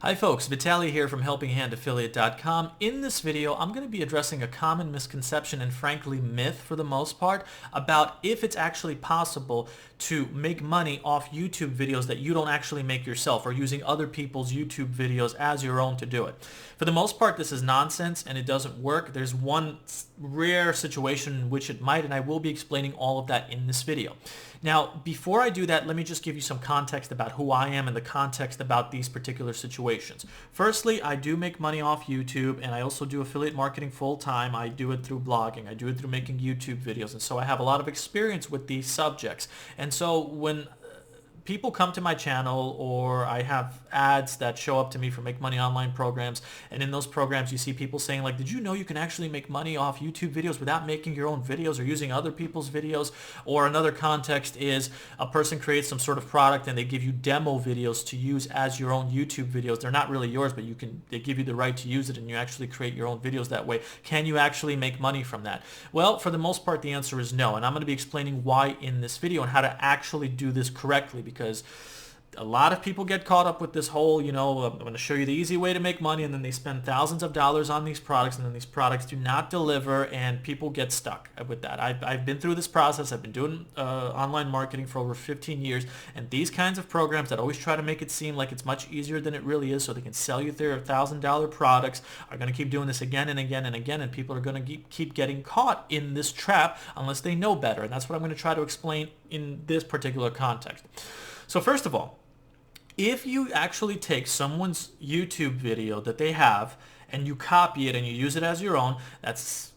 Hi folks, Vitaly here from HelpingHandAffiliate.com. In this video, I'm going to be addressing a common misconception and frankly myth for the most part about if it's actually possible to make money off YouTube videos that you don't actually make yourself or using other people's YouTube videos as your own to do it. For the most part, this is nonsense and it doesn't work. There's one rare situation in which it might, and I will be explaining all of that in this video. Now, before I do that, let me just give you some context about who I am and the context about these particular situations. Firstly, I do make money off YouTube, and I also do affiliate marketing full-time. I do it through blogging. I do it through making YouTube videos, and so I have a lot of experience with these subjects. And so when people come to my channel, or I have ads that show up to me for Make Money Online programs, and in those programs you see people saying like, did you know you can actually make money off YouTube videos without making your own videos or using other people's videos? Or another context is a person creates some sort of product and they give you demo videos to use as your own YouTube videos. They're not really yours, but they give you the right to use it, and you actually create your own videos that way. Can you actually make money from that? Well, for the most part the answer is no, and I'm going to be explaining why in this video and how to actually do this correctly, because a lot of people get caught up with this whole, I'm going to show you the easy way to make money, and then they spend thousands of dollars on these products, and then these products do not deliver, and people get stuck with that. I've been through this process. I've been doing online marketing for over 15 years, and these kinds of programs that always try to make it seem like it's much easier than it really is so they can sell you their $1,000 products are going to keep doing this again and again and again, and people are going to keep getting caught in this trap unless they know better, and that's what I'm going to try to explain in this particular context. So first of all, if you actually take someone's YouTube video that they have and you copy it and you use it as your own, that's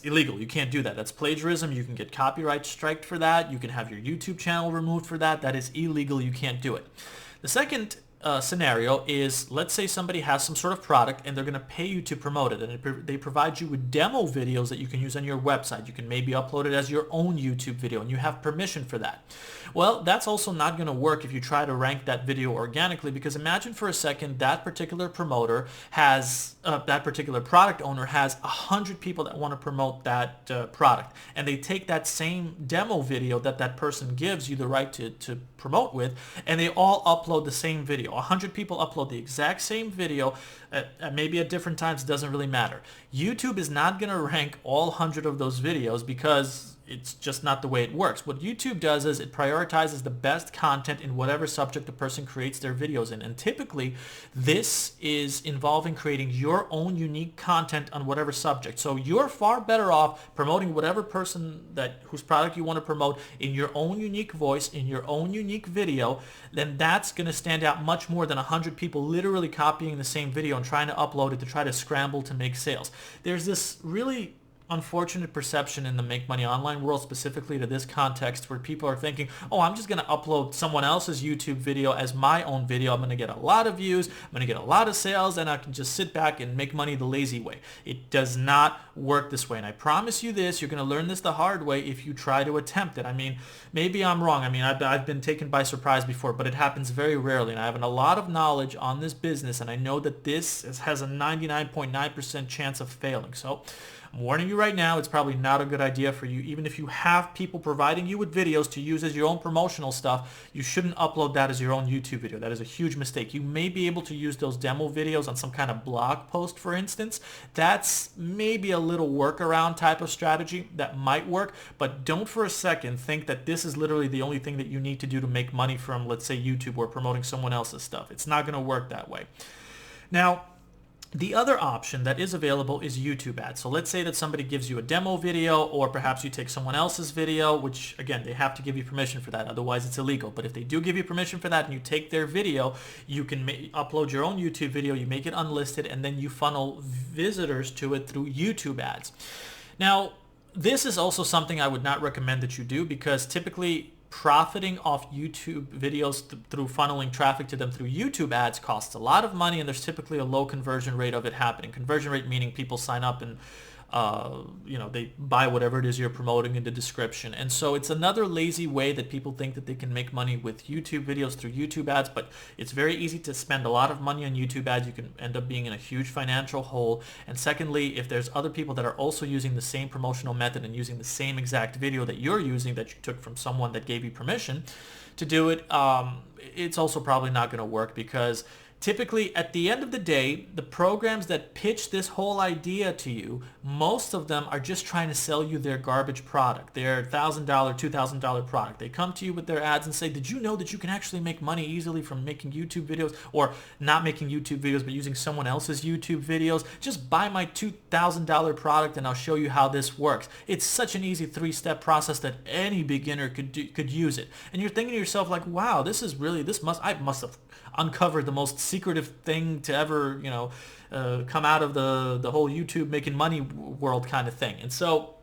illegal. You can't do that. That's plagiarism. You can get copyright striked for that. You can have your YouTube channel removed for that. That is illegal. You can't do it. The second scenario is, let's say somebody has some sort of product and they're going to pay you to promote it, and they provide you with demo videos that you can use on your website. You can maybe upload it as your own YouTube video and you have permission for that. Well, that's also not going to work if you try to rank that video organically, because imagine for a second that particular promoter has, that particular product owner has 100 people that want to promote that product, and they take that same demo video that that person gives you the right to promote with, and they all upload the same video. 100 people upload the exact same video, maybe at different times. It doesn't really matter. YouTube is not going to rank all 100 of those videos because it's just not the way it works. What YouTube does is it prioritizes the best content in whatever subject the person creates their videos in. And typically, this is involving creating your own unique content on whatever subject. So you're far better off promoting whatever person whose product you want to promote in your own unique voice, in your own unique video. Then that's going to stand out much more than 100 people literally copying the same video and trying to upload it to try to scramble to make sales. There's this really unfortunate perception in the Make Money Online world, specifically to this context, where people are thinking, oh, I'm just going to upload someone else's YouTube video as my own video. I'm going to get a lot of views, I'm going to get a lot of sales, and I can just sit back and make money the lazy way. It does not work this way, and I promise you this, you're going to learn this the hard way if you try to attempt it. I mean, maybe I'm wrong. I mean, I've been taken by surprise before, but it happens very rarely, and I have a lot of knowledge on this business, and I know that this has a 99.9% chance of failing. So I'm warning you right now, it's probably not a good idea for you. Even if you have people providing you with videos to use as your own promotional stuff, you shouldn't upload that as your own YouTube video. That is a huge mistake. You may be able to use those demo videos on some kind of blog post, for instance. That's maybe a little workaround type of strategy that might work, but don't for a second think that this is literally the only thing that you need to do to make money from, let's say, YouTube or promoting someone else's stuff. It's not going to work that way. Now, the other option that is available is YouTube ads. So let's say that somebody gives you a demo video, or perhaps you take someone else's video, which again, they have to give you permission for that, otherwise it's illegal. But if they do give you permission for that and you take their video, you can upload your own YouTube video, you make it unlisted, and then you funnel visitors to it through YouTube ads. Now, this is also something I would not recommend that you do, because typically profiting off YouTube videos through funneling traffic to them through YouTube ads costs a lot of money, and there's typically a low conversion rate of it happening. Conversion rate meaning people sign up and they buy whatever it is you're promoting in the description. And so it's another lazy way that people think that they can make money with YouTube videos through YouTube ads, but it's very easy to spend a lot of money on YouTube ads. You can end up being in a huge financial hole. And secondly, if there's other people that are also using the same promotional method and using the same exact video that you're using that you took from someone that gave you permission to do it, it's also probably not going to work, because Typically, at the end of the day, the programs that pitch this whole idea to you, most of them are just trying to sell you their garbage product, their $1,000, $2,000 product. They come to you with their ads and say, did you know that you can actually make money easily from making YouTube videos, or not making YouTube videos but using someone else's YouTube videos? Just buy my $2,000 product and I'll show you how this works. It's such an easy 3-step process that any beginner could use it. And you're thinking to yourself like, wow, I must have uncovered the most secretive thing to ever, come out of the whole YouTube making money world kind of thing. And so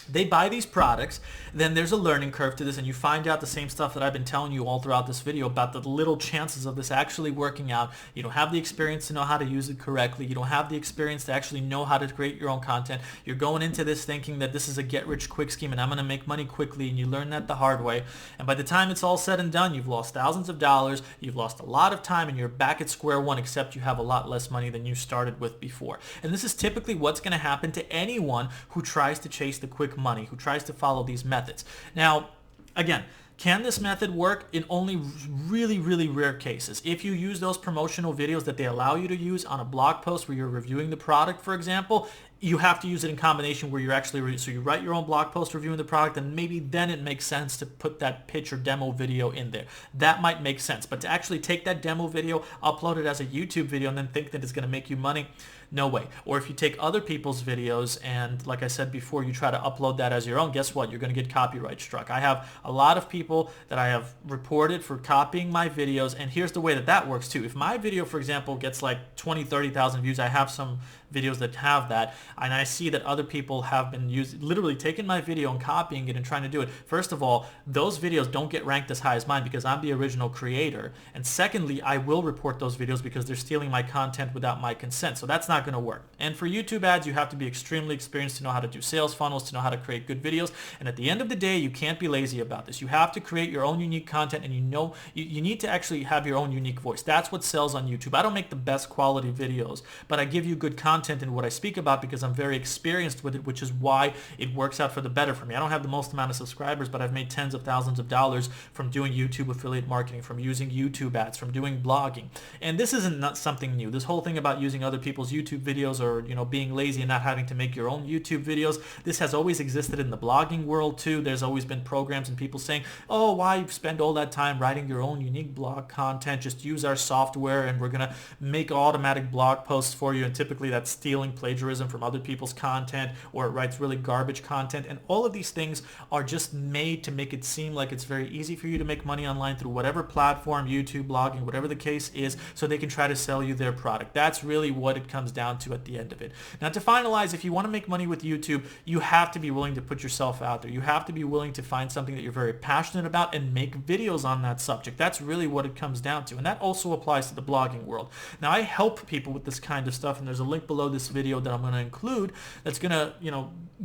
they buy these products, then there's a learning curve to this, and you find out the same stuff that I've been telling you all throughout this video about the little chances of this actually working out. You don't have the experience to know how to use it correctly. You don't have the experience to actually know how to create your own content. You're going into this thinking that this is a get-rich-quick scheme and I'm going to make money quickly, and you learn that the hard way. And by the time it's all said and done, you've lost thousands of dollars, you've lost a lot of time, and you're back at square one, except you have a lot less money than you started with before. And this is typically what's going to happen to anyone who tries to chase the quick money, who tries to follow these methods. Now, again, can this method work? In only really, really rare cases. If you use those promotional videos that they allow you to use on a blog post where you're reviewing the product, for example, you have to use it in combination where you're actually, so you write your own blog post reviewing the product, and maybe then it makes sense to put that pitch or demo video in there. That might make sense. But to actually take that demo video, upload it as a YouTube video, and then think that it's going to make you money, no way. Or if you take other people's videos and, like I said before, you try to upload that as your own, guess what? You're going to get copyright struck. I have a lot of people that I have reported for copying my videos, and here's the way that works too. If my video, for example, gets like 20, 30,000 views, I have some videos that have that, and I see that other people have been literally taking my video and copying it and trying to do it. First of all, those videos don't get ranked as high as mine because I'm the original creator, and secondly, I will report those videos because they're stealing my content without my consent, so that's not going to work. And for YouTube ads, you have to be extremely experienced to know how to do sales funnels, to know how to create good videos, and at the end of the day, you can't be lazy about this. You have to create your own unique content, and you need to actually have your own unique voice. That's what sells on YouTube. I don't make the best quality videos, but I give you good content in what I speak about because I'm very experienced with it, which is why it works out for the better for me. I don't have the most amount of subscribers, but I've made tens of thousands of dollars from doing YouTube affiliate marketing, from using YouTube ads, from doing blogging. And this isn't not something new. This whole thing about using other people's YouTube videos, or being lazy and not having to make your own YouTube videos, this has always existed in the blogging world too. There's always been programs and people saying, oh, why spend all that time writing your own unique blog content? Just use our software and we're going to make automatic blog posts for you. And typically that's stealing plagiarism from other people's content, or it writes really garbage content. And all of these things are just made to make it seem like it's very easy for you to make money online through whatever platform, YouTube, blogging, whatever the case is, so they can try to sell you their product. That's really what it comes down to at the end of it. Now, to finalize, if you want to make money with YouTube, you have to be willing to put yourself out there. You have to be willing to find something that you're very passionate about and make videos on that subject. That's really what it comes down to. And that also applies to the blogging world. Now, I help people with this kind of stuff, and there's a link below this video that I'm going to include that's going to,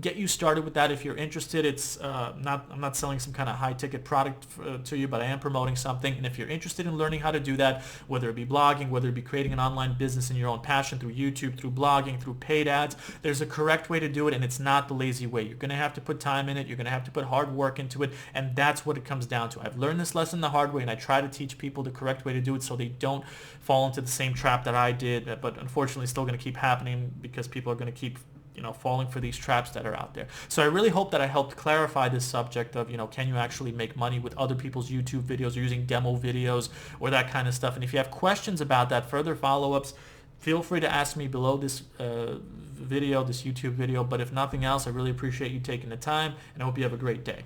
get you started with that if you're interested. It's I'm not selling some kind of high ticket product to you, but I am promoting something. And if you're interested in learning how to do that, whether it be blogging, whether it be creating an online business in your own passion through YouTube, through blogging, through paid ads, there's a correct way to do it, and it's not the lazy way. You're going to have to put time in it. You're going to have to put hard work into it, and that's what it comes down to. I've learned this lesson the hard way, and I try to teach people the correct way to do it so they don't fall into the same trap that I did, but unfortunately still going to keep happening because people are going to keep falling for these traps that are out there. So I really hope that I helped clarify this subject of, can you actually make money with other people's YouTube videos or using demo videos or that kind of stuff. And if you have questions about that, further follow-ups, feel free to ask me below this video, this YouTube video. But if nothing else, I really appreciate you taking the time, and I hope you have a great day.